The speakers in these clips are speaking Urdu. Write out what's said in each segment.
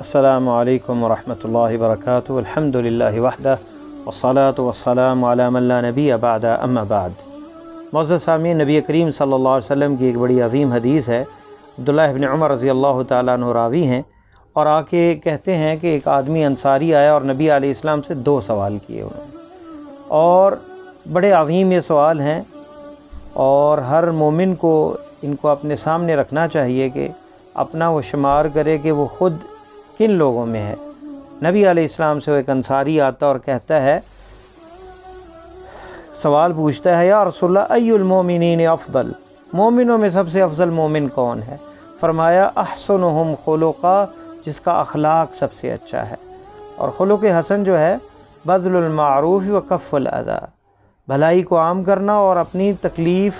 السلام علیکم ورحمۃ اللہ وبرکاتہ۔ الحمد للہ وحدہ والصلاة والسلام علی من لا نبی بعد اما بعد۔ معزز سامعین، نبی کریم صلی اللہ علیہ وسلم کی ایک بڑی عظیم حدیث ہے۔ عبداللہ ابن عمر رضی اللہ تعالیٰ عنہ راوی ہیں، اور آ کے کہتے ہیں کہ ایک آدمی انصاری آیا اور نبی علیہ السلام سے 2 سوال کیے انہوں نے، اور بڑے عظیم یہ سوال ہیں، اور ہر مومن کو ان کو اپنے سامنے رکھنا چاہیے کہ اپنا وہ شمار کرے کہ وہ خود کن لوگوں میں ہے۔ نبی علیہ السلام سے وہ ایک انصاری آتا اور کہتا ہے، سوال پوچھتا ہے، یا رسول اللہ ای المومنین افضل، مومنوں میں سب سے افضل مومن کون ہے؟ فرمایا احسنہم خلقا، جس کا اخلاق سب سے اچھا ہے۔ اور خلق حسن جو ہے بذل المعروف و کف الاذی، بھلائی کو عام کرنا اور اپنی تکلیف،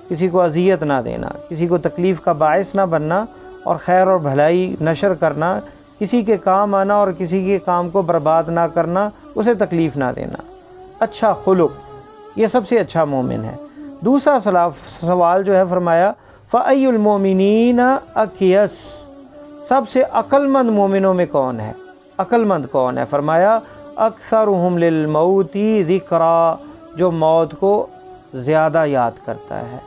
کسی کو اذیت نہ دینا، کسی کو تکلیف کا باعث نہ بننا، اور خیر اور بھلائی نشر کرنا، کسی کے کام آنا اور کسی کے کام کو برباد نہ کرنا، اسے تکلیف نہ دینا، اچھا خلق، یہ سب سے اچھا مومن ہے۔ دوسرا سوال جو ہے، فرمایا فَأَيُّ الْمُؤْمِنِينَ أَكْيَسُ، سب سے عقل مند مومنوں میں کون ہے؟ عقل مند کون ہے؟ فرمایا اکثرہم للموت ذکرا، جو موت کو زیادہ یاد کرتا ہے،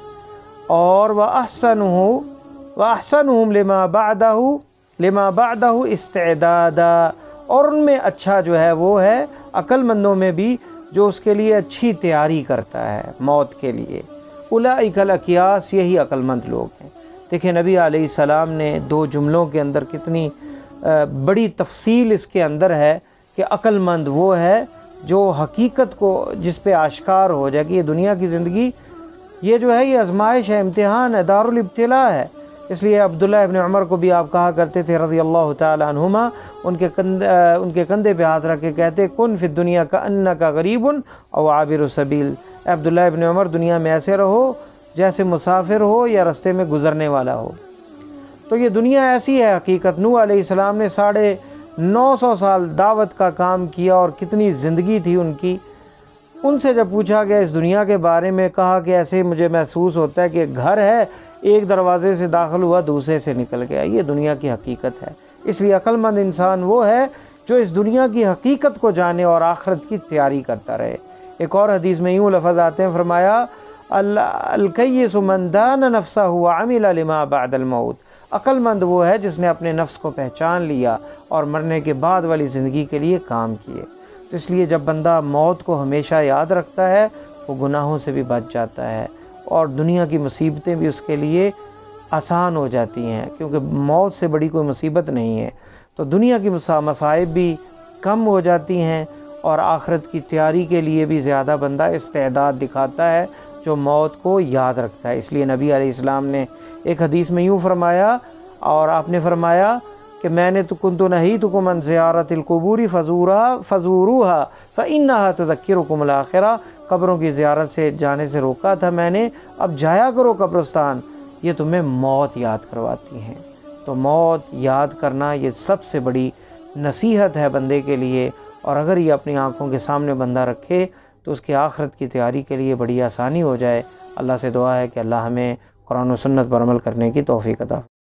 اور وَأَحْسَنُهُمْ لِمَا بَعْدَهُ اسْتِعْدَادًا، اور ان میں اچھا جو ہے وہ ہے عقل مندوں میں بھی جو اس کے لیے اچھی تیاری کرتا ہے موت کے لیے۔ اولئک الاکیاس، یہی عقل مند لوگ ہیں۔ دیکھیں نبی علیہ السلام نے 2 جملوں کے اندر کتنی بڑی تفصیل اس کے اندر ہے کہ عقل مند وہ ہے جو حقیقت کو جس پہ آشکار ہو جائے کہ یہ دنیا کی زندگی یہ جو ہے یہ آزمائش ہے، امتحان ہے، دارالابتلاء ہے۔ اس لیے عبداللہ ابن عمر کو بھی آپ کہا کرتے تھے رضی اللہ تعالی عنہما، ان کے کندھے پہ ہاتھ رکھ کے کہتے، کن فی الدنیا کأنک غریب او عابر سبیل، اے عبداللہ ابن عمر دنیا میں ایسے رہو جیسے مسافر ہو یا رستے میں گزرنے والا ہو۔ تو یہ دنیا ایسی ہے حقیقت۔ نوح علیہ السلام نے 950 سال دعوت کا کام کیا، اور کتنی زندگی تھی ان کی۔ ان سے جب پوچھا گیا اس دنیا کے بارے میں، کہا کہ ایسے مجھے محسوس ہوتا ہے کہ گھر ہے، ایک دروازے سے داخل ہوا دوسرے سے نکل گیا۔ یہ دنیا کی حقیقت ہے۔ اس لیے عقل مند انسان وہ ہے جو اس دنیا کی حقیقت کو جانے اور آخرت کی تیاری کرتا رہے۔ ایک اور حدیث میں یوں لفظ آتے ہیں، فرمایا الکیس من دان نفسہ وعمل لما بعد الموت، عقل مند وہ ہے جس نے اپنے نفس کو پہچان لیا اور مرنے کے بعد والی زندگی کے لیے کام کیے۔ تو اس لیے جب بندہ موت کو ہمیشہ یاد رکھتا ہے، وہ گناہوں سے بھی بچ جاتا ہے، اور دنیا کی مصیبتیں بھی اس کے لیے آسان ہو جاتی ہیں، کیونکہ موت سے بڑی کوئی مصیبت نہیں ہے۔ تو دنیا کی مصائب بھی کم ہو جاتی ہیں، اور آخرت کی تیاری کے لیے بھی زیادہ بندہ استعداد دکھاتا ہے جو موت کو یاد رکھتا ہے۔ اس لیے نبی علیہ السلام نے ایک حدیث میں یوں فرمایا، اور آپ نے فرمایا کہ میں نے کنت نہیتکم عن زیارت القبور فزوروها فانها تذکرکم الاخرہ، قبروں کی زیارت سے جانے سے روکا تھا میں نے، اب جایا کرو قبرستان، یہ تمہیں موت یاد کرواتی ہیں۔ تو موت یاد کرنا یہ سب سے بڑی نصیحت ہے بندے کے لیے، اور اگر یہ اپنی آنکھوں کے سامنے بندہ رکھے تو اس کے آخرت کی تیاری کے لیے بڑی آسانی ہو جائے۔ اللہ سے دعا ہے کہ اللہ ہمیں قرآن و سنت پر عمل کرنے کی توفیق عطا فرمائے۔